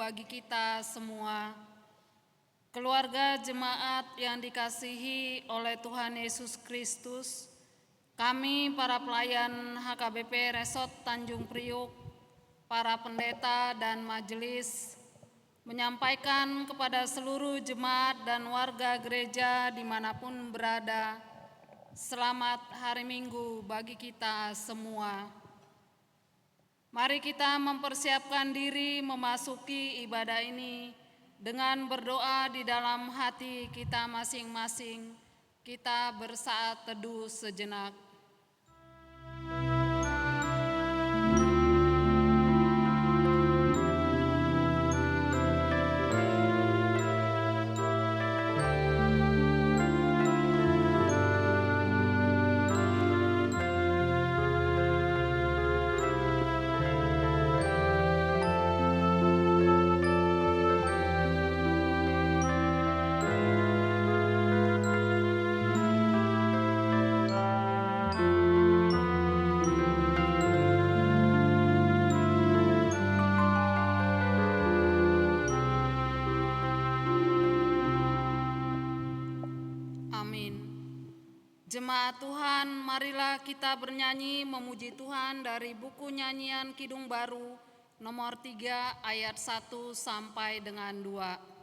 bagi kita semua. Keluarga jemaat yang dikasihi oleh Tuhan Yesus Kristus, kami para pelayan HKBP Resort Tanjung Priuk, para pendeta dan majelis, menyampaikan kepada seluruh jemaat dan warga gereja dimanapun berada, selamat hari Minggu bagi kita semua. Mari kita mempersiapkan diri memasuki ibadah ini dengan berdoa di dalam hati kita masing-masing. Kita bersaat teduh sejenak. Jemaat Tuhan, marilah kita bernyanyi memuji Tuhan dari buku nyanyian Kidung Baru nomor 3 ayat 1 sampai dengan 2.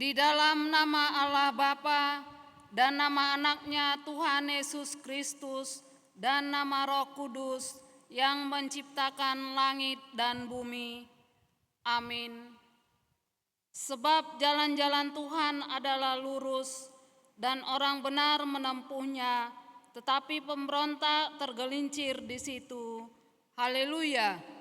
Di dalam nama Allah Bapa dan nama anaknya Tuhan Yesus Kristus dan nama Roh Kudus yang menciptakan langit dan bumi. Amin. Sebab jalan-jalan Tuhan adalah lurus dan orang benar menempuhnya, tetapi pemberontak tergelincir di situ. Haleluya.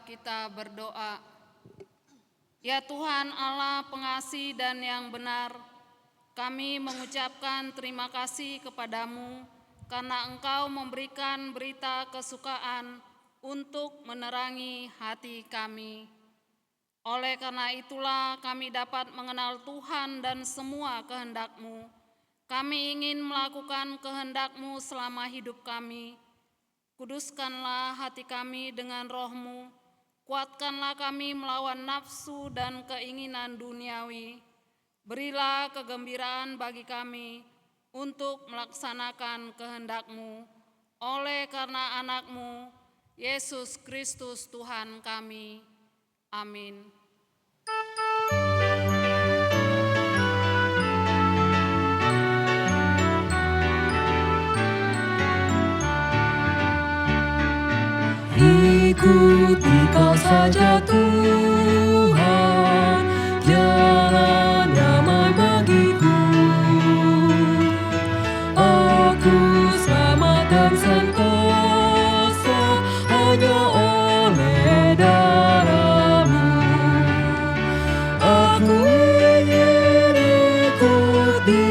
Kita berdoa. Ya Tuhan Allah pengasih dan yang benar, kami mengucapkan terima kasih kepadamu karena Engkau memberikan berita kesukaan untuk menerangi hati kami. Oleh karena itulah kami dapat mengenal Tuhan dan semua kehendak-Mu. Kami ingin melakukan kehendak-Mu selama hidup kami. Kuduskanlah hati kami dengan roh-Mu, kuatkanlah kami melawan nafsu dan keinginan duniawi. Berilah kegembiraan bagi kami untuk melaksanakan kehendak-Mu, oleh karena anak-Mu, Yesus Kristus Tuhan kami. Amin. Ikuti Kau saja Tuhan, jalan damai bagiku. Aku selamat dan sentosa hanya oleh darah-Mu. Aku ingin ikuti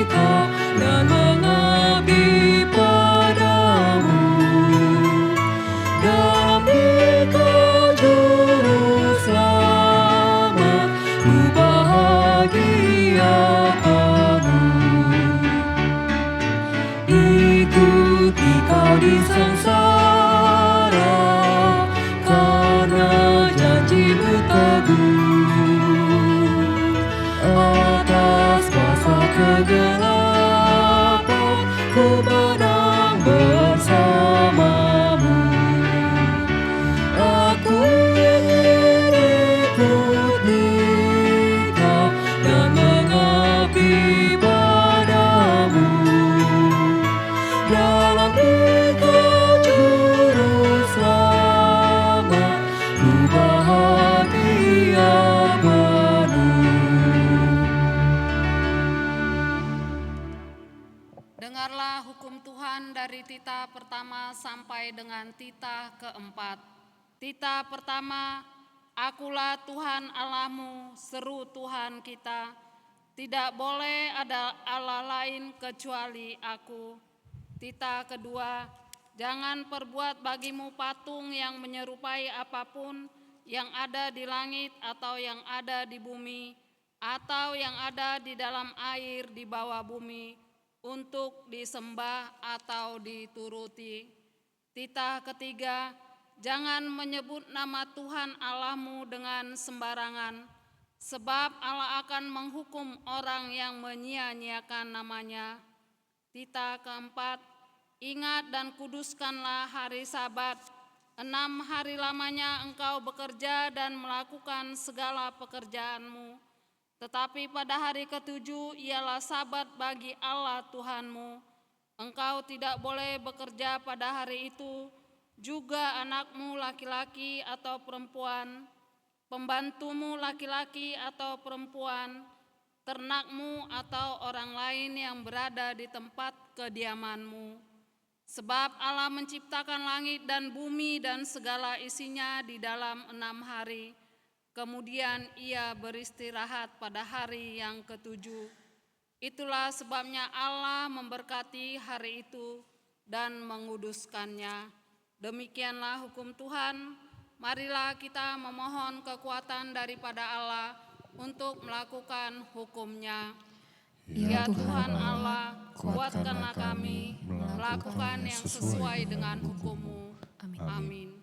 Kau dan mengabdi padamu. Dalam Dikau Juru Selamat, ku bahagia penuh. Ikuti Kau di sengsara, karena janji-Mu teguh. Atas kuasa kegelapan, ku menang bersama-Mu. Aku ingin ikuti Kau dan mengabdi padamu. Dalam Dikau Juru Selamat, ku bahagia penuh. Dengarlah hukum Tuhan dari titah pertama sampai dengan titah keempat. Titah pertama, Akulah Tuhan Allahmu, seru Tuhan kita. Tidak boleh ada Allah lain kecuali Aku. Titah kedua, jangan perbuat bagimu patung yang menyerupai apapun yang ada di langit atau yang ada di bumi atau yang ada di dalam air di bawah bumi untuk disembah atau dituruti. Titah ketiga, jangan menyebut nama Tuhan Allahmu dengan sembarangan, sebab Allah akan menghukum orang yang menyia-nyiakan namanya. Titah keempat, ingat dan kuduskanlah hari Sabat. 6 hari lamanya engkau bekerja dan melakukan segala pekerjaanmu. Tetapi pada hari ketujuh ialah Sabat bagi Allah Tuhanmu. Engkau tidak boleh bekerja pada hari itu, juga anakmu laki-laki atau perempuan, pembantumu laki-laki atau perempuan, ternakmu atau orang lain yang berada di tempat kediamanmu. Sebab Allah menciptakan langit dan bumi dan segala isinya di dalam 6 hari. Kemudian Ia beristirahat pada hari yang ketujuh. Itulah sebabnya Allah memberkati hari itu dan menguduskannya. Demikianlah hukum Tuhan. Marilah kita memohon kekuatan daripada Allah untuk melakukan hukum-Nya. Ya Tuhan Allah, kuatkanlah kami melakukan yang sesuai dengan hukum-Mu. Amin.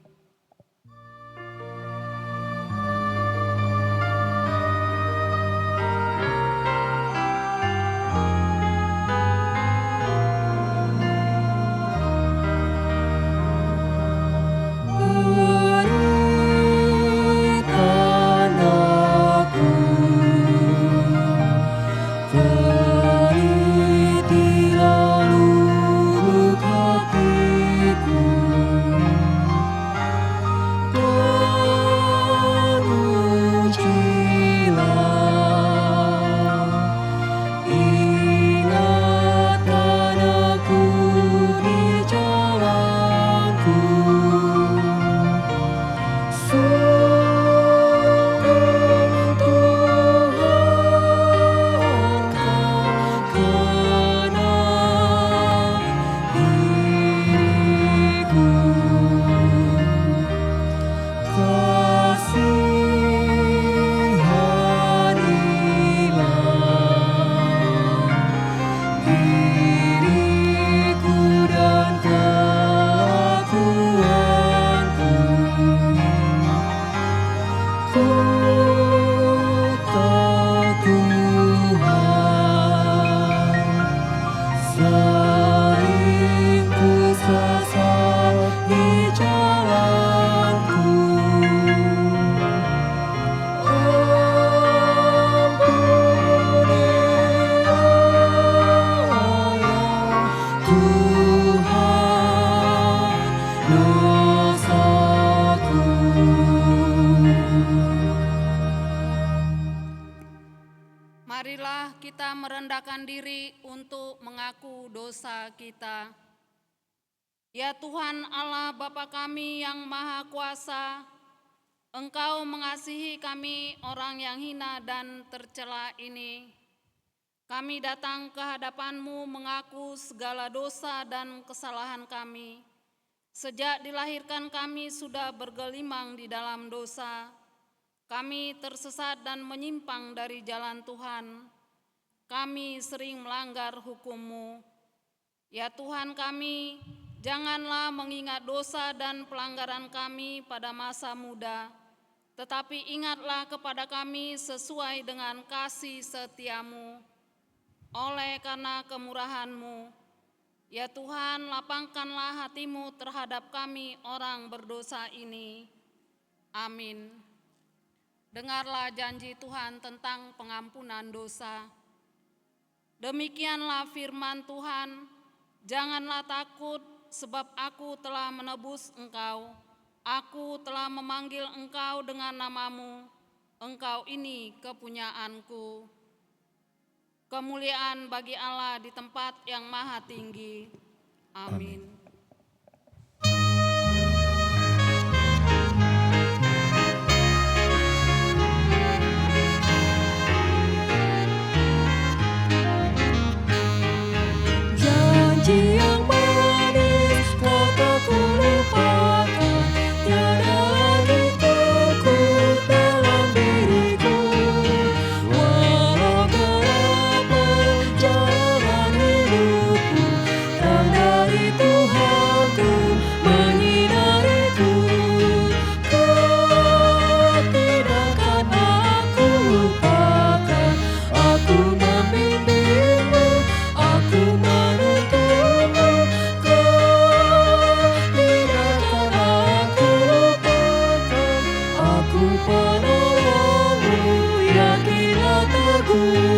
Marilah kita merendahkan diri untuk mengaku dosa kita. Ya Tuhan Allah Bapa kami yang Maha Kuasa, Engkau mengasihi kami orang yang hina dan tercela ini. Kami datang ke hadapan-Mu mengaku segala dosa dan kesalahan kami. Sejak dilahirkan kami sudah bergelimang di dalam dosa. Kami tersesat dan menyimpang dari jalan Tuhan. Kami sering melanggar hukum-Mu. Ya Tuhan kami, janganlah mengingat dosa dan pelanggaran kami pada masa muda, tetapi ingatlah kepada kami sesuai dengan kasih setia-Mu. Oleh karena kemurahan-Mu, ya Tuhan, lapangkanlah hati-Mu terhadap kami orang berdosa ini. Amin. Dengarlah janji Tuhan tentang pengampunan dosa. Demikianlah firman Tuhan, janganlah takut sebab aku telah menebus engkau. Aku telah memanggil engkau dengan namamu. Engkau ini kepunyaanku. Kemuliaan bagi Allah di tempat yang maha tinggi. Amin. Janji yang manis kau tak kulupakan, tiada lagi takut dalam diriku. Walau berapa jalan hidupku, terang dari Tuhanku menyinariku. Kau tidak akan aku lupakan, aku membimbingmu, aku menuntunmu. Kau tidak akan aku lupakan, aku penolongmu, yakinlah teguh.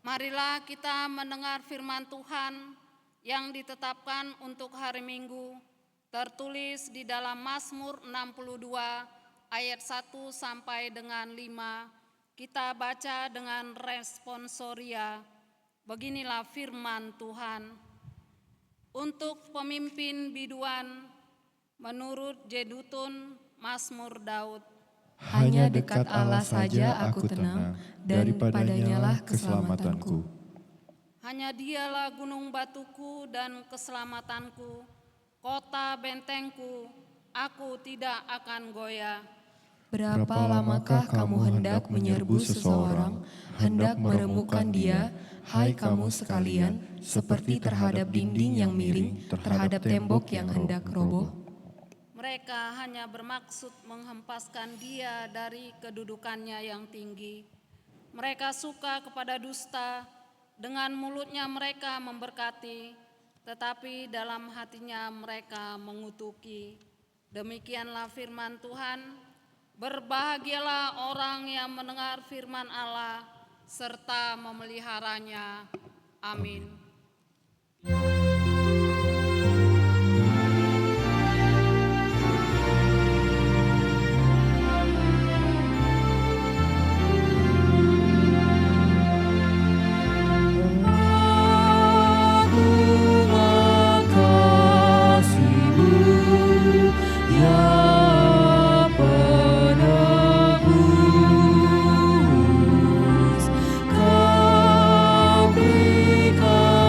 Marilah kita mendengar firman Tuhan yang ditetapkan untuk hari Minggu, tertulis di dalam Mazmur 62 ayat 1 sampai dengan 5. Kita baca dengan responsoria. Beginilah firman Tuhan. Untuk pemimpin biduan, menurut Jedutun, Mazmur Daud. Hanya dekat Allah saja aku tenang, daripadanyalah keselamatanku. Hanya dialah gunung batuku dan keselamatanku, kota bentengku, aku tidak akan goyah. Berapa lamakah kamu hendak menyerbu seseorang, hendak meremukkan dia, hai kamu sekalian, seperti terhadap dinding yang miring, terhadap tembok yang hendak roboh? Mereka hanya bermaksud menghempaskan dia dari kedudukannya yang tinggi. Mereka suka kepada dusta, dengan mulutnya mereka memberkati, tetapi dalam hatinya mereka mengutuki. Demikianlah firman Tuhan. Berbahagialah orang yang mendengar firman Allah serta memeliharanya. Amin. Kau berikan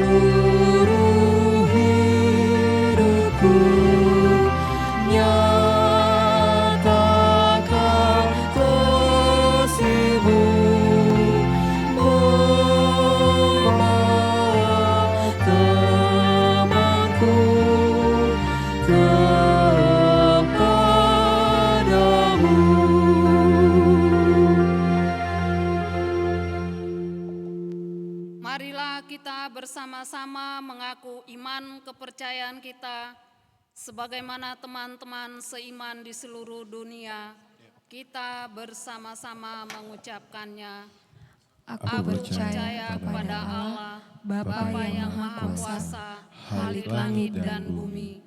seluruh hidupku, nyatakan kasih-Mu, membawa temanku kepadamu. Marilah kita bersama-sama mengaku iman kepercayaan kita sebagaimana teman-teman seiman di seluruh dunia. Kita bersama-sama mengucapkannya. Aku percaya kepada Allah, Bapa yang Maha Kuasa, Khalik langit dan bumi.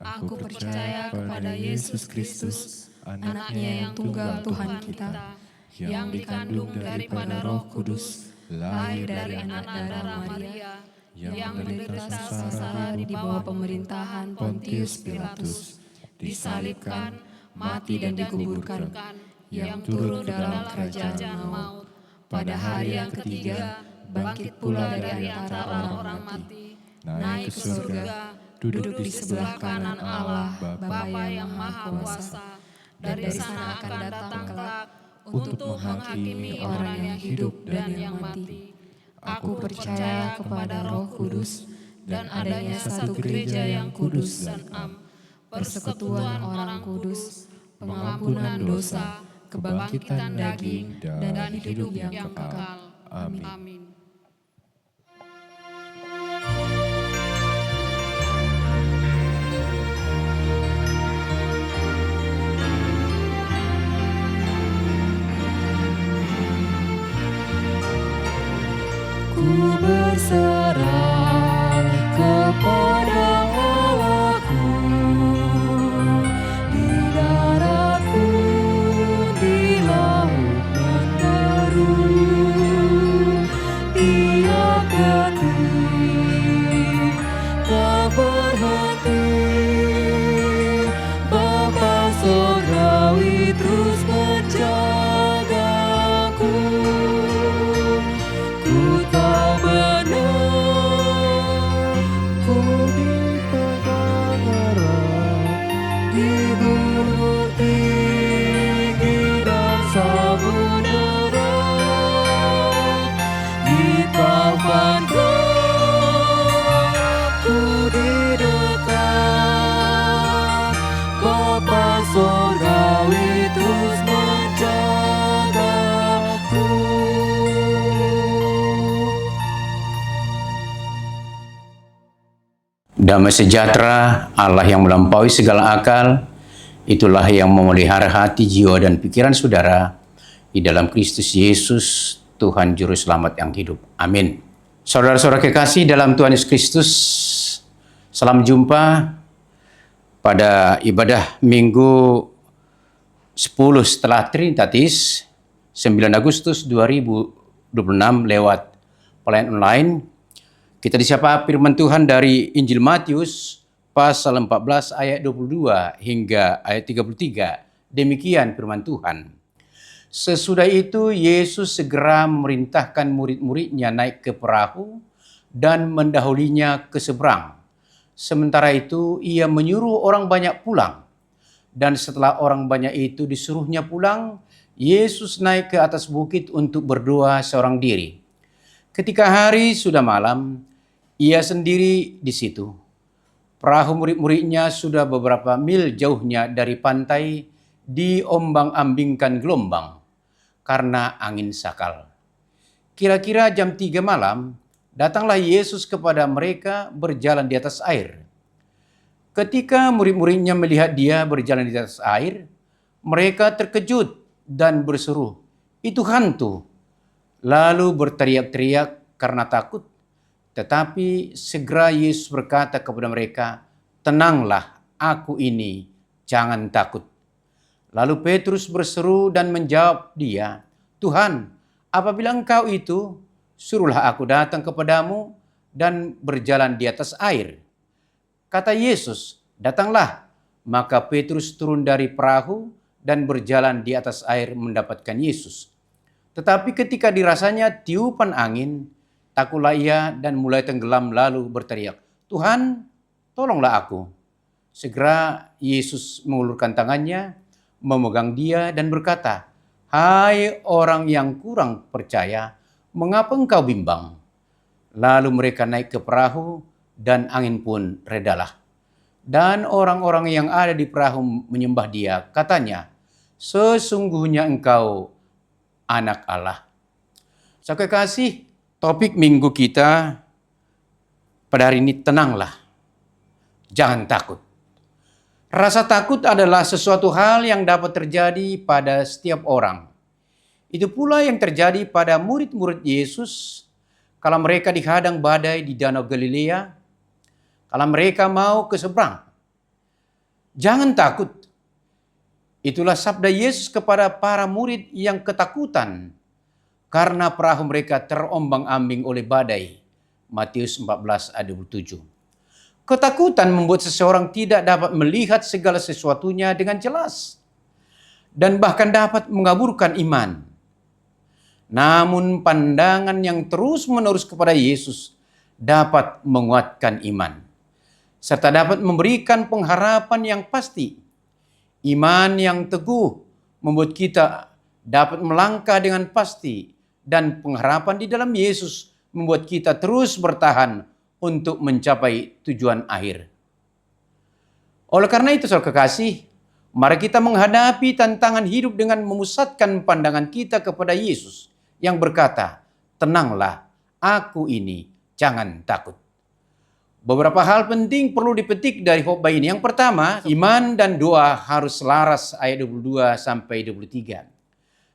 Aku percaya kepada Yesus Kristus, Anaknya yang tunggal Tuhan kita, yang dikandung daripada Roh Kudus, lahir dari anak darah Maria, yang menderita sengsara di bawah pemerintahan Pontius Pilatus, disalibkan, mati dan dikuburkan, yang turun dalam kerajaan maut. Pada hari yang ketiga, bangkit pula dari antara orang-orang mati, naik ke surga, duduk di sebelah kanan Allah, Bapa yang Maha Kuasa. Dari sana akan datang kelak untuk menghakimi orang yang hidup dan yang mati. Aku percaya kepada Roh Kudus dan adanya satu gereja yang kudus dan am, persekutuan orang kudus, pengampunan dosa, kebangkitan daging, dan hidup yang kekal. Amin. Amin. Ku berserah kepada Allahku, di darat pun di laut menderu, Dia ketih tak berhenti, Bapa surgawi terus menjagaku. Ku tahu benar, ku dipegang erat di gunung tinggi dan samudera, di taufan ku didekat, Bapa surgawi terus menjagaku. Damai sejahtera Allah yang melampaui segala akal, itulah yang memelihara hati, jiwa, dan pikiran saudara di dalam Kristus Yesus, Tuhan Juru Selamat yang hidup. Amin. Saudara-saudara kekasih dalam Tuhan Yesus Kristus, salam jumpa pada ibadah Minggu 10 setelah Trinitatis, 9 Agustus 2026 lewat pelayanan online. Kita disapa firman Tuhan dari Injil Matius pasal 14 ayat 22 hingga ayat 33. Demikian firman Tuhan. Sesudah itu Yesus segera memerintahkan murid-muridnya naik ke perahu dan mendahulinya ke seberang. Sementara itu ia menyuruh orang banyak pulang. Dan setelah orang banyak itu disuruhnya pulang, Yesus naik ke atas bukit untuk berdoa seorang diri. Ketika hari sudah malam, ia sendiri di situ. Perahu murid-muridnya sudah beberapa mil jauhnya dari pantai, diombang-ambingkan gelombang karena angin sakal. Kira-kira jam 3 malam, datanglah Yesus kepada mereka berjalan di atas air. Ketika murid-muridnya melihat dia berjalan di atas air, mereka terkejut dan berseru, "Itu hantu!" Lalu berteriak-teriak karena takut. Tetapi segera Yesus berkata kepada mereka, "Tenanglah, aku ini, jangan takut." Lalu Petrus berseru dan menjawab dia, "Tuhan, apabila Engkau itu, suruhlah aku datang kepadamu dan berjalan di atas air." Kata Yesus, "Datanglah." Maka Petrus turun dari perahu dan berjalan di atas air mendapatkan Yesus. Tetapi ketika dirasanya tiupan angin, Takutlah ia dan mulai tenggelam lalu berteriak, "Tuhan, tolonglah aku." Segera Yesus mengulurkan tangannya, memegang dia dan berkata, "Hai orang yang kurang percaya, mengapa engkau bimbang?" Lalu mereka naik ke perahu dan angin pun redalah. Dan orang-orang yang ada di perahu menyembah dia, katanya, "Sesungguhnya engkau anak Allah." Saudara kekasih, topik minggu kita pada hari ini, tenanglah, jangan takut. Rasa takut adalah sesuatu hal yang dapat terjadi pada setiap orang. Itu pula yang terjadi pada murid-murid Yesus kalau mereka dihadang badai di Danau Galilea, kalau mereka mau ke seberang. Jangan takut. Itulah sabda Yesus kepada para murid yang ketakutan karena perahu mereka terombang-ambing oleh badai. Matius 14 ayat 27. Ketakutan membuat seseorang tidak dapat melihat segala sesuatunya dengan jelas dan bahkan dapat mengaburkan iman. Namun pandangan yang terus-menerus kepada Yesus dapat menguatkan iman, serta dapat memberikan pengharapan yang pasti. Iman yang teguh membuat kita dapat melangkah dengan pasti, dan pengharapan di dalam Yesus membuat kita terus bertahan untuk mencapai tujuan akhir. Oleh karena itu, saudara kekasih, mari kita menghadapi tantangan hidup dengan memusatkan pandangan kita kepada Yesus yang berkata, "Tenanglah, aku ini, jangan takut." Beberapa hal penting perlu dipetik dari khotbah ini. Yang pertama, iman dan doa harus selaras, ayat 22 sampai 23.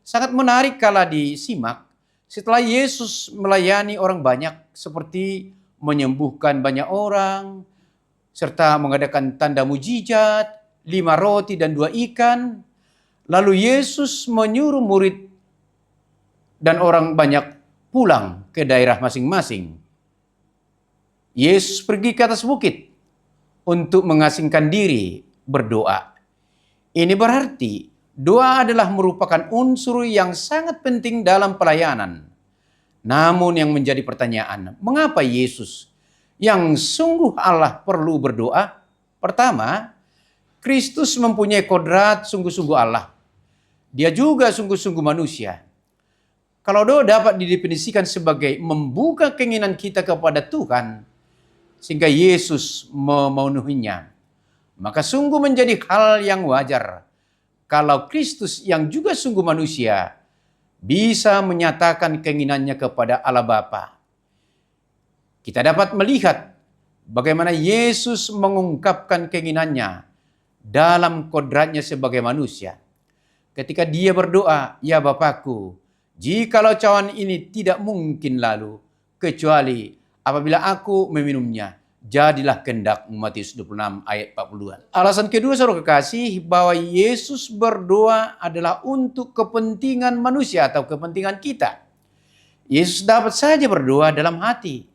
Sangat menarik kala disimak setelah Yesus melayani orang banyak seperti menyembuhkan banyak orang, serta mengadakan tanda mujizat, 5 roti dan 2 ikan. Lalu Yesus menyuruh murid dan orang banyak pulang ke daerah masing-masing. Yesus pergi ke atas bukit untuk mengasingkan diri berdoa. Ini berarti doa adalah merupakan unsur yang sangat penting dalam pelayanan. Namun yang menjadi pertanyaan, mengapa Yesus yang sungguh Allah perlu berdoa? Pertama, Kristus mempunyai kodrat sungguh-sungguh Allah. Dia juga sungguh-sungguh manusia. Kalau doa dapat didefinisikan sebagai membuka keinginan kita kepada Tuhan, sehingga Yesus memenuhinya, maka sungguh menjadi hal yang wajar kalau Kristus yang juga sungguh manusia bisa menyatakan keinginannya kepada Allah Bapa. Kita dapat melihat bagaimana Yesus mengungkapkan keinginannya dalam kodratnya sebagai manusia. Ketika dia berdoa, "Ya Bapakku, jikalau cawan ini tidak mungkin lalu, kecuali apabila aku meminumnya, jadilah kehendak." Matius 26 ayat 42. Alasan kedua, saudara kekasih, bahwa Yesus berdoa adalah untuk kepentingan manusia atau kepentingan kita. Yesus dapat saja berdoa dalam hati,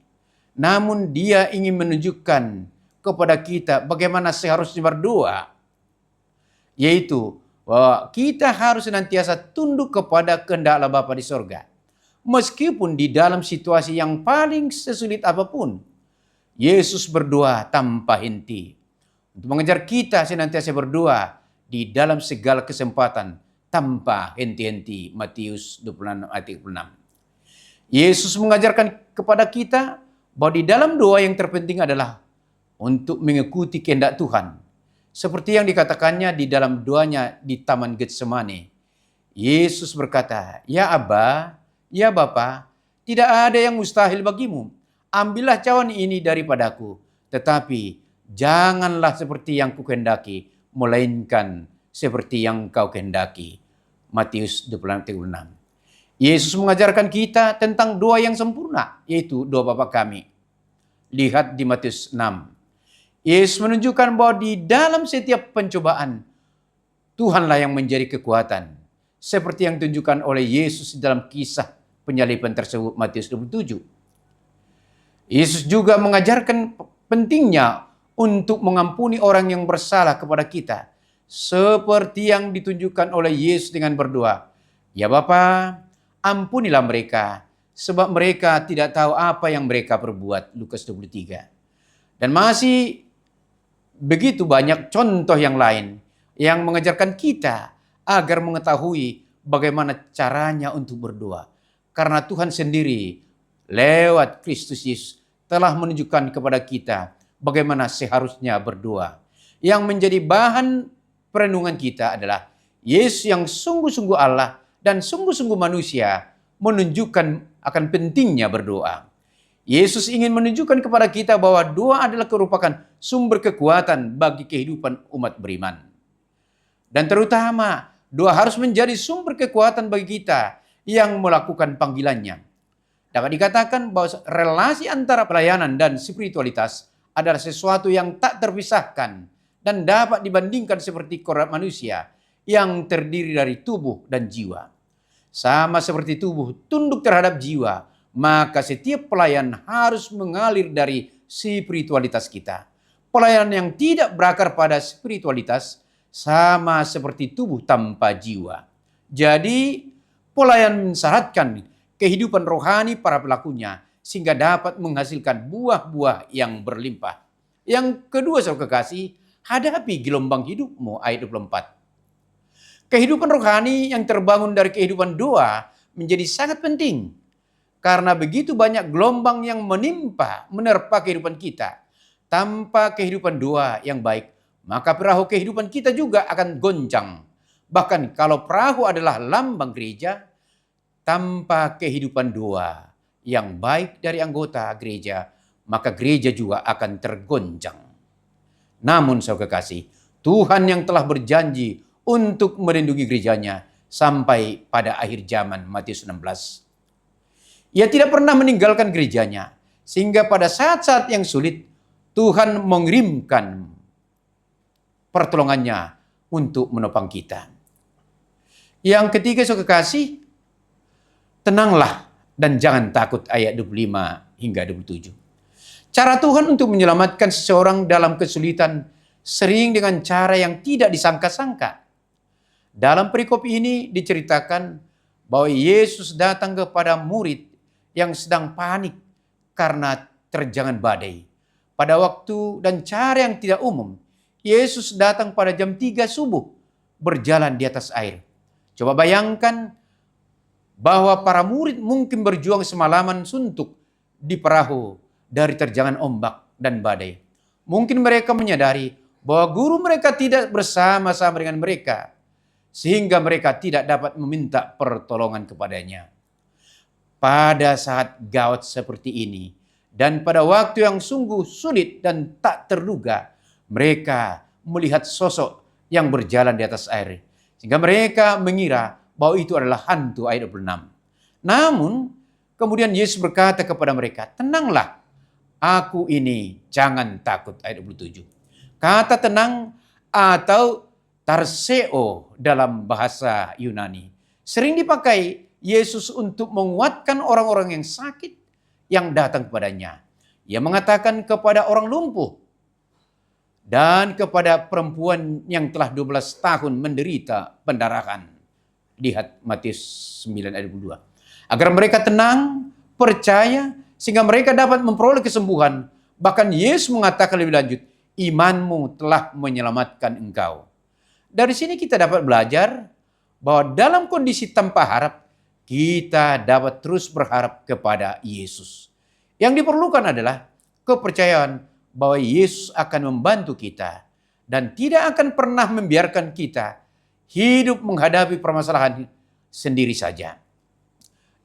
namun dia ingin menunjukkan kepada kita bagaimana seharusnya berdoa, yaitu bahwa kita harus senantiasa tunduk kepada kehendak Allah Bapa di sorga. Meskipun di dalam situasi yang paling sesulit apapun, Yesus berdoa tanpa henti. Untuk mengejar kita senantiasa berdoa di dalam segala kesempatan tanpa henti-henti. Matius 26 ayat 6. Yesus mengajarkan kepada kita bahwa di dalam doa yang terpenting adalah untuk mengikuti kehendak Tuhan. Seperti yang dikatakannya di dalam doanya di Taman Getsemani. Yesus berkata, "Ya Aba, ya Bapa, tidak ada yang mustahil bagimu. Ambillah cawan ini daripadaku, tetapi janganlah seperti yang kukehendaki, melainkan seperti yang kau kehendaki." Matius 26. Yesus mengajarkan kita tentang doa yang sempurna, yaitu doa Bapa kami. Lihat di Matius 6. Yesus menunjukkan bahwa di dalam setiap pencobaan, Tuhanlah yang menjadi kekuatan. Seperti yang ditunjukkan oleh Yesus dalam kisah penyaliban tersebut, Matius 27. Yesus juga mengajarkan pentingnya untuk mengampuni orang yang bersalah kepada kita. Seperti yang ditunjukkan oleh Yesus dengan berdoa, "Ya Bapa, ampunilah mereka, sebab mereka tidak tahu apa yang mereka perbuat. Lukas 23. Dan masih begitu banyak contoh yang lain yang mengajarkan kita agar mengetahui bagaimana caranya untuk berdoa. Karena Tuhan sendiri lewat Kristus Yesus telah menunjukkan kepada kita bagaimana seharusnya berdoa. Yang menjadi bahan perenungan kita adalah Yesus yang sungguh-sungguh Allah dan sungguh-sungguh manusia menunjukkan akan pentingnya berdoa. Yesus ingin menunjukkan kepada kita bahwa doa adalah merupakan sumber kekuatan bagi kehidupan umat beriman. Dan terutama doa harus menjadi sumber kekuatan bagi kita yang melakukan panggilannya. Dapat dikatakan bahwa relasi antara pelayanan dan spiritualitas adalah sesuatu yang tak terpisahkan dan dapat dibandingkan seperti kodrat manusia yang terdiri dari tubuh dan jiwa. Sama seperti tubuh tunduk terhadap jiwa, maka setiap pelayan harus mengalir dari spiritualitas kita. Pelayanan yang tidak berakar pada spiritualitas sama seperti tubuh tanpa jiwa. Jadi, pelayan mensyaratkan kehidupan rohani para pelakunya sehingga dapat menghasilkan buah-buah yang berlimpah. Yang kedua, saudara kekasih, hadapi gelombang hidupmu, ayat 24. Kehidupan rohani yang terbangun dari kehidupan doa menjadi sangat penting. Karena begitu banyak gelombang yang menerpa kehidupan kita. Tanpa kehidupan doa yang baik, maka perahu kehidupan kita juga akan goncang. Bahkan kalau perahu adalah lambang gereja, tanpa kehidupan doa yang baik dari anggota gereja, maka gereja juga akan tergoncang. Namun saudara kekasih, Tuhan yang telah berjanji untuk melindungi gerejanya sampai pada akhir zaman, Matius 16. Ia tidak pernah meninggalkan gerejanya, sehingga pada saat-saat yang sulit, Tuhan mengirimkan pertolongannya untuk menopang kita. Yang ketiga, saudara kekasih, tenanglah dan jangan takut, ayat 25 hingga 27. Cara Tuhan untuk menyelamatkan seseorang dalam kesulitan sering dengan cara yang tidak disangka-sangka. Dalam perikop ini diceritakan bahwa Yesus datang kepada murid yang sedang panik karena terjangan badai. Pada waktu dan cara yang tidak umum, Yesus datang pada jam 3 subuh berjalan di atas air. Coba bayangkan bahwa para murid mungkin berjuang semalaman suntuk di perahu dari terjangan ombak dan badai. Mungkin mereka menyadari bahwa guru mereka tidak bersama-sama dengan mereka, sehingga mereka tidak dapat meminta pertolongan kepadanya. Pada saat gawat seperti ini, dan pada waktu yang sungguh sulit dan tak terduga, mereka melihat sosok yang berjalan di atas air, sehingga mereka mengira bahwa itu adalah hantu, ayat 26. Namun, kemudian Yesus berkata kepada mereka, tenanglah, aku ini, jangan takut, ayat 27. Kata tenang atau tarseo dalam bahasa Yunani sering dipakai Yesus untuk menguatkan orang-orang yang sakit yang datang kepadanya. Ia mengatakan kepada orang lumpuh dan kepada perempuan yang telah 12 tahun menderita pendarahan. Lihat Matius 9 ayat 22. Agar mereka tenang, percaya, sehingga mereka dapat memperoleh kesembuhan. Bahkan Yesus mengatakan lebih lanjut, imanmu telah menyelamatkan engkau. Dari sini kita dapat belajar bahwa dalam kondisi tanpa harap, kita dapat terus berharap kepada Yesus. Yang diperlukan adalah kepercayaan bahwa Yesus akan membantu kita dan tidak akan pernah membiarkan kita hidup menghadapi permasalahan sendiri saja.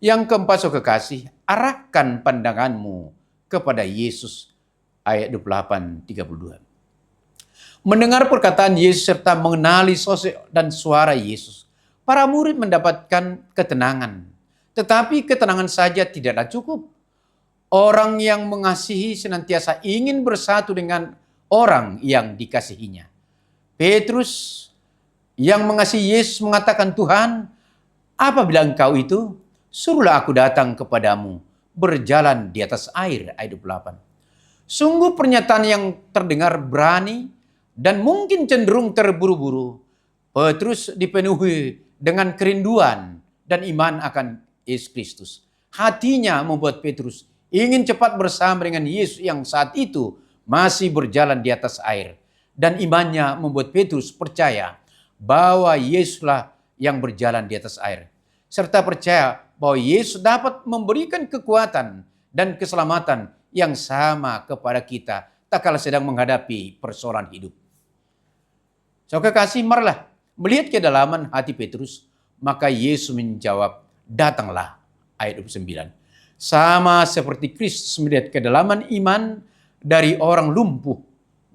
Yang keempat, saudara kekasih, arahkan pandanganmu kepada Yesus, ayat 28-32. Mendengar perkataan Yesus serta mengenali sosok dan suara Yesus, para murid mendapatkan ketenangan. Tetapi ketenangan saja tidaklah cukup. Orang yang mengasihi senantiasa ingin bersatu dengan orang yang dikasihinya. Petrus yang mengasihi Yesus mengatakan, Tuhan, apabila engkau itu, suruhlah aku datang kepadamu, berjalan di atas air, ayat 28. Sungguh pernyataan yang terdengar berani dan mungkin cenderung terburu-buru. Petrus dipenuhi dengan kerinduan dan iman akan Yesus Kristus. hatinya membuat Petrus ingin cepat bersama dengan Yesus yang saat itu masih berjalan di atas air. Dan imannya membuat Petrus percaya bahwa Yesuslah yang berjalan di atas air. Serta percaya bahwa Yesus dapat memberikan kekuatan dan keselamatan yang sama kepada kita tak kala sedang menghadapi persoalan hidup. Saudara kasih, marilah melihat kedalaman hati Petrus, maka Yesus menjawab, datanglah. Ayat 29. Sama seperti Kristus melihat kedalaman iman dari orang lumpuh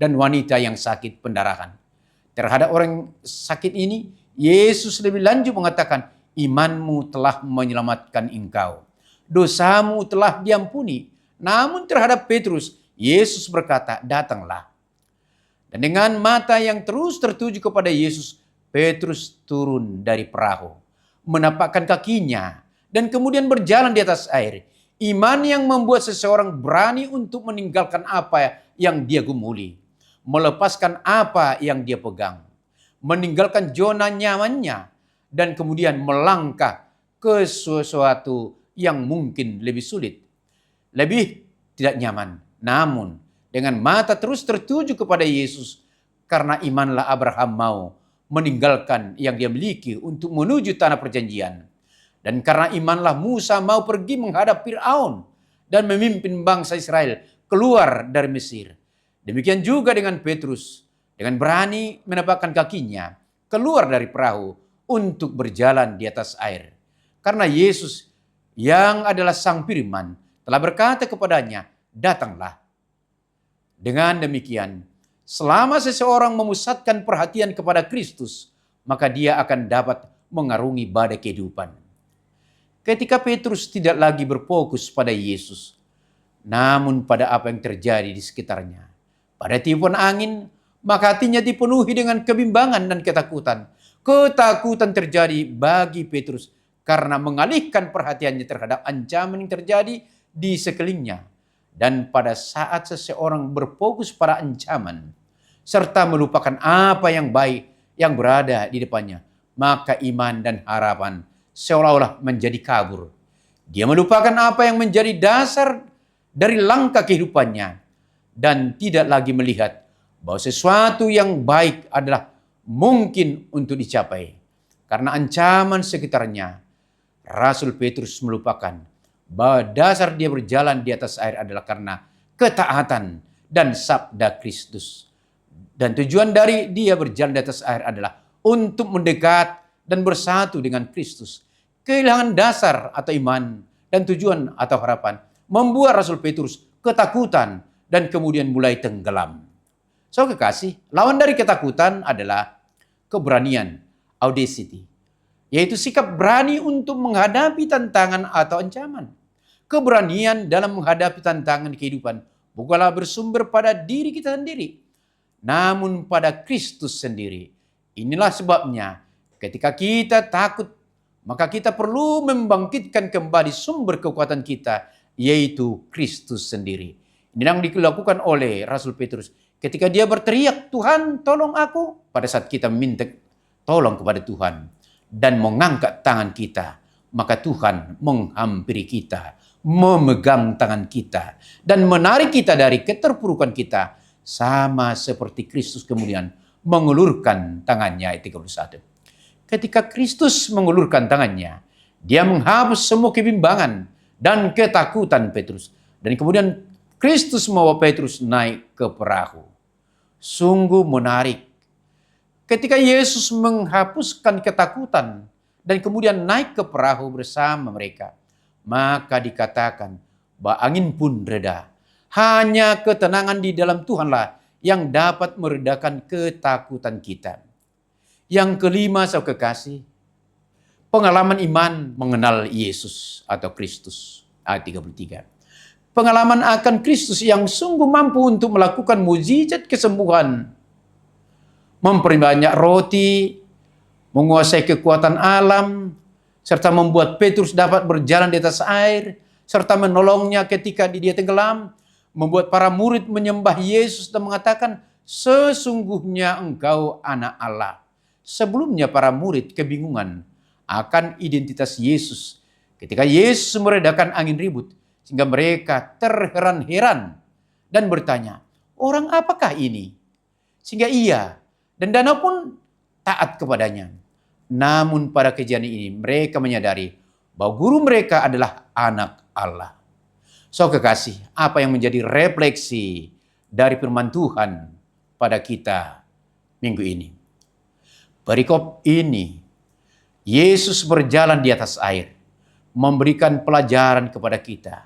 dan wanita yang sakit pendarahan. Terhadap orang sakit ini, Yesus lebih lanjut mengatakan, imanmu telah menyelamatkan engkau. Dosamu telah diampuni. Namun terhadap Petrus, Yesus berkata, datanglah. Dan dengan mata yang terus tertuju kepada Yesus, Petrus turun dari perahu, menapakkan kakinya, dan kemudian berjalan di atas air. Iman yang membuat seseorang berani untuk meninggalkan apa yang dia gumuli, melepaskan apa yang dia pegang, meninggalkan zona nyamannya, dan kemudian melangkah ke sesuatu yang mungkin lebih sulit, lebih tidak nyaman. Namun dengan mata terus tertuju kepada Yesus, karena imanlah Abraham mau meninggalkan yang dia miliki untuk menuju tanah perjanjian. Dan karena imanlah Musa mau pergi menghadap Fir'aun dan memimpin bangsa Israel keluar dari Mesir. Demikian juga dengan Petrus, dengan berani menapakkan kakinya keluar dari perahu untuk berjalan di atas air. Karena Yesus yang adalah Sang Firman telah berkata kepadanya, datanglah. Dengan demikian, selama seseorang memusatkan perhatian kepada Kristus, maka dia akan dapat mengarungi badai kehidupan. Ketika Petrus tidak lagi berfokus pada Yesus, namun pada apa yang terjadi di sekitarnya, pada tiupan angin, maka hatinya dipenuhi dengan kebimbangan dan ketakutan. Ketakutan terjadi bagi Petrus karena mengalihkan perhatiannya terhadap ancaman yang terjadi di sekelilingnya. Dan pada saat seseorang berfokus pada ancaman, serta melupakan apa yang baik yang berada di depannya, maka iman dan harapan seolah-olah menjadi kabur. Dia melupakan apa yang menjadi dasar dari langkah kehidupannya dan tidak lagi melihat bahwa sesuatu yang baik adalah mungkin untuk dicapai. Karena ancaman sekitarnya, Rasul Petrus melupakan bahwa dasar dia berjalan di atas air adalah karena ketaatan dan sabda Kristus. Dan tujuan dari dia berjalan di atas air adalah untuk mendekat dan bersatu dengan Kristus. Kehilangan dasar atau iman dan tujuan atau harapan membuat Rasul Petrus ketakutan dan kemudian mulai tenggelam. So kekasih, lawan dari ketakutan adalah keberanian, audacity, yaitu sikap berani untuk menghadapi tantangan atau ancaman. Keberanian dalam menghadapi tantangan kehidupan bukanlah bersumber pada diri kita sendiri, namun pada Kristus sendiri. Inilah sebabnya ketika kita takut, maka kita perlu membangkitkan kembali sumber kekuatan kita, yaitu Kristus sendiri. Ini yang dilakukan oleh Rasul Petrus ketika dia berteriak, Tuhan tolong aku. Pada saat kita minta tolong kepada Tuhan dan mengangkat tangan kita, maka Tuhan menghampiri kita, memegang tangan kita, dan menarik kita dari keterpurukan kita, sama seperti Kristus kemudian mengulurkan tangannya. Ayat 31. Ketika Kristus mengulurkan tangannya, dia menghapus semua kebimbangan dan ketakutan Petrus. Dan kemudian Kristus membawa Petrus naik ke perahu. Sungguh menarik. Ketika Yesus menghapuskan ketakutan dan kemudian naik ke perahu bersama mereka, maka dikatakan bahwa angin pun reda. Hanya ketenangan di dalam Tuhanlah yang dapat meredakan ketakutan kita. Yang kelima, saudara kekasih, pengalaman iman mengenal Yesus atau Kristus. Ayat 33. Pengalaman akan Kristus yang sungguh mampu untuk melakukan mukjizat kesembuhan, memperbanyak roti, menguasai kekuatan alam, serta membuat Petrus dapat berjalan di atas air, serta menolongnya ketika dia tenggelam, membuat para murid menyembah Yesus dan mengatakan, sesungguhnya engkau anak Allah. Sebelumnya para murid kebingungan akan identitas Yesus Ketika Yesus meredakan angin ribut, sehingga mereka terheran-heran dan bertanya, orang apakah ini? Sehingga ia dan danau pun taat kepadanya. Namun pada kejadian ini mereka menyadari bahwa guru mereka adalah anak Allah. So kekasih, apa yang menjadi refleksi dari firman Tuhan pada kita minggu ini? Perikop ini, Yesus berjalan di atas air, memberikan pelajaran kepada kita,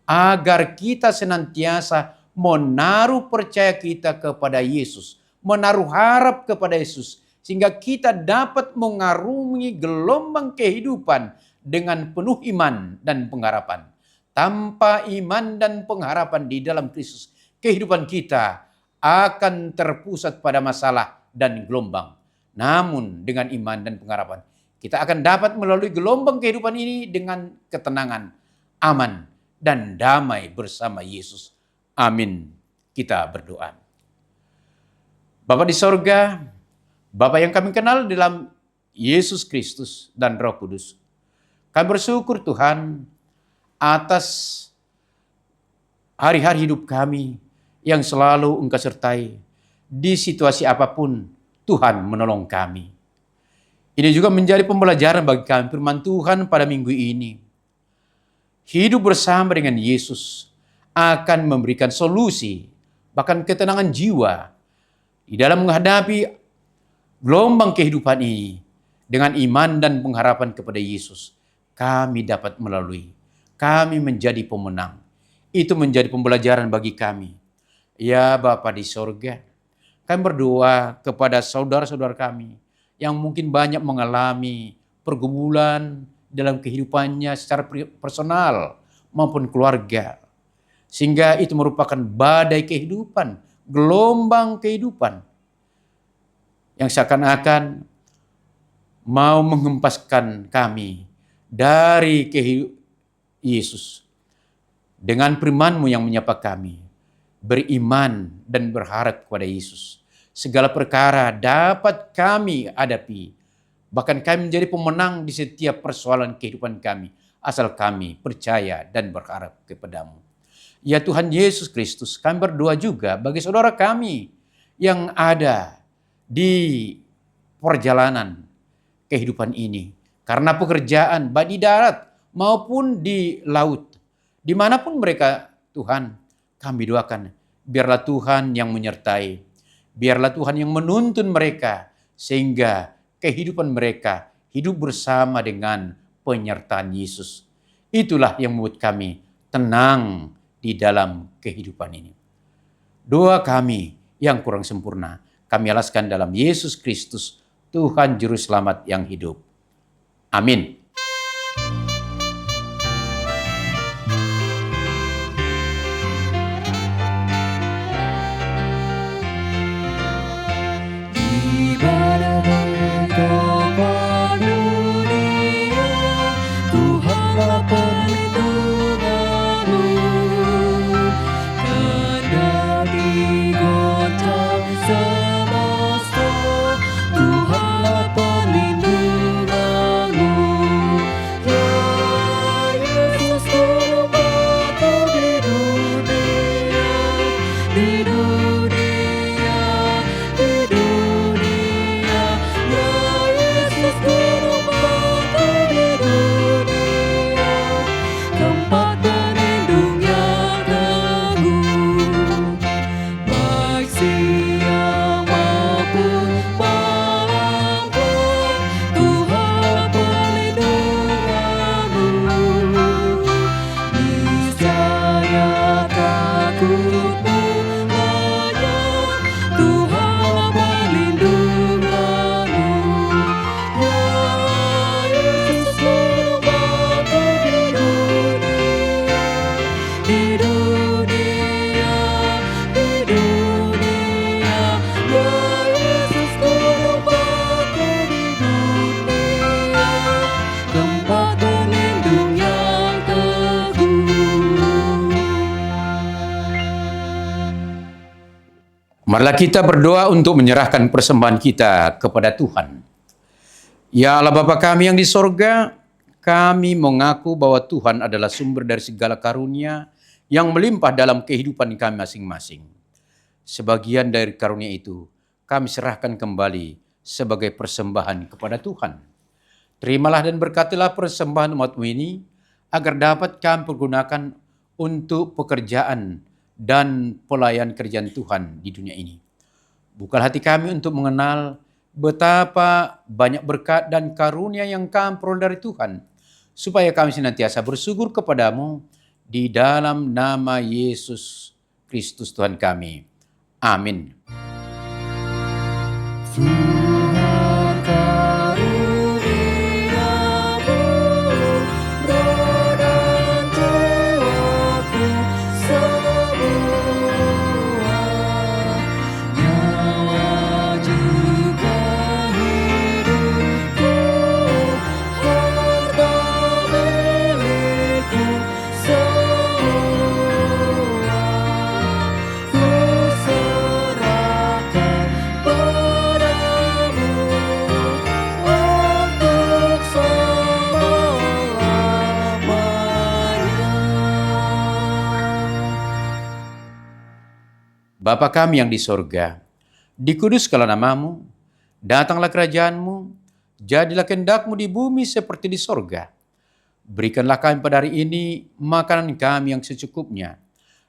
agar kita senantiasa menaruh percaya kita kepada Yesus, menaruh harap kepada Yesus, sehingga kita dapat mengarungi gelombang kehidupan dengan penuh iman dan pengharapan. Tanpa iman dan pengharapan di dalam Kristus, kehidupan kita akan terpusat pada masalah dan gelombang. Namun dengan iman dan pengharapan, kita akan dapat melalui gelombang kehidupan ini dengan ketenangan, aman, dan damai bersama Yesus. Amin. Kita berdoa. Bapa di sorga, Bapa yang kami kenal dalam Yesus Kristus dan Roh Kudus, kami bersyukur Tuhan atas hari-hari hidup kami yang selalu Engkau sertai. Di situasi apapun, Tuhan menolong kami. Ini juga menjadi pembelajaran bagi kami firman Tuhan pada minggu ini. Hidup bersama dengan Yesus akan memberikan solusi, bahkan ketenangan jiwa di dalam menghadapi gelombang kehidupan ini. Dengan iman dan pengharapan kepada Yesus, kami dapat melalui. Kami menjadi pemenang. Itu menjadi pembelajaran bagi kami. Ya Bapa di sorga, kami berdoa kepada saudara-saudara kami yang mungkin banyak mengalami pergumulan dalam kehidupannya secara personal maupun keluarga. Sehingga itu merupakan badai kehidupan, gelombang kehidupan yang seakan-akan mau menghempaskan kami dari Yesus. Dengan firman-Mu yang menyapa kami, beriman dan berharap kepada Yesus. Segala perkara dapat kami hadapi. Bahkan kami menjadi pemenang di setiap persoalan kehidupan kami. Asal kami percaya dan berharap kepada-Mu. Ya Tuhan Yesus Kristus, kami berdoa juga bagi saudara kami yang ada di perjalanan kehidupan ini. Karena pekerjaan baik di darat maupun di laut. Dimanapun mereka Tuhan, kami doakan biarlah Tuhan yang menyertai. Biarlah Tuhan yang menuntun mereka sehingga kehidupan mereka hidup bersama dengan penyertaan Yesus. Itulah yang membuat kami tenang di dalam kehidupan ini. Doa kami yang kurang sempurna, kami alaskan dalam Yesus Kristus, Tuhan Juru Selamat yang hidup. Amin. Marilah kita berdoa untuk menyerahkan persembahan kita kepada Tuhan. Ya Allah Bapa kami yang di sorga, kami mengaku bahwa Tuhan adalah sumber dari segala karunia yang melimpah dalam kehidupan kami masing-masing. Sebagian dari karunia itu kami serahkan kembali sebagai persembahan kepada Tuhan. Terimalah dan berkatilah persembahan umat-Mu ini, agar dapat kami pergunakan untuk pekerjaan dan pelayan kerjaan Tuhan di dunia ini. Bukalah hati kami untuk mengenal betapa banyak berkat dan karunia yang kami peroleh dari Tuhan, supaya kami senantiasa bersyukur kepadamu di dalam nama Yesus Kristus Tuhan kami. Amin. Tuhan karuniamu, roh dan jiwaku semua, nyawa juga hidupku, harta milikku semua, ku serahkan padamu untuk selamanya. Bapa kami yang di sorga, dikuduskanlah namamu, datanglah kerajaanmu, jadilah kehendak-Mu di bumi seperti di sorga. Berikanlah kami pada hari ini makanan kami yang secukupnya,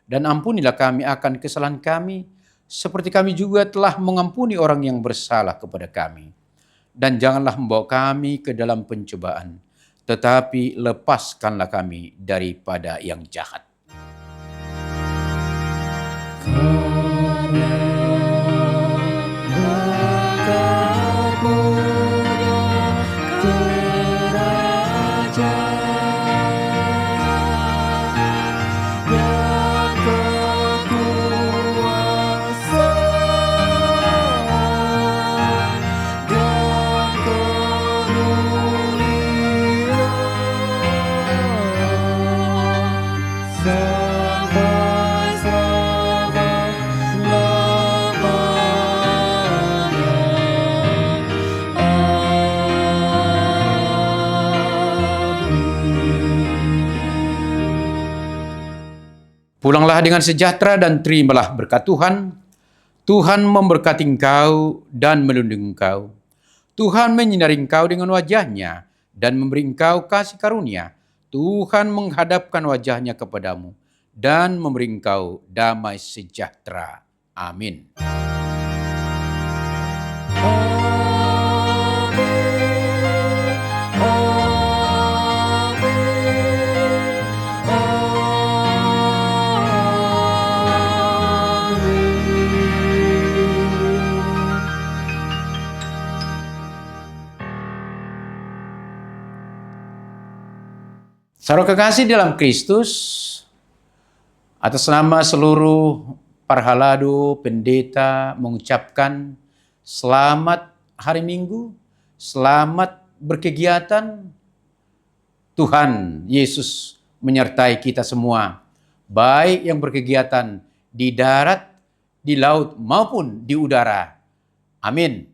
dan ampunilah kami akan kesalahan kami, seperti kami juga telah mengampuni orang yang bersalah kepada kami. Dan janganlah membawa kami ke dalam pencobaan, tetapi lepaskanlah kami daripada yang jahat. Pulanglah dengan sejahtera dan terimalah berkat Tuhan. Tuhan memberkati engkau dan melindungi engkau. Tuhan menyinari engkau dengan wajah-Nya dan memberi engkau kasih karunia. Tuhan menghadapkan wajah-Nya kepadamu dan memberi engkau damai sejahtera. Amin. Saudara kekasih dalam Kristus, atas nama seluruh para halado, pendeta mengucapkan selamat hari Minggu, selamat berkegiatan. Tuhan Yesus menyertai kita semua, baik yang berkegiatan di darat, di laut maupun di udara. Amin.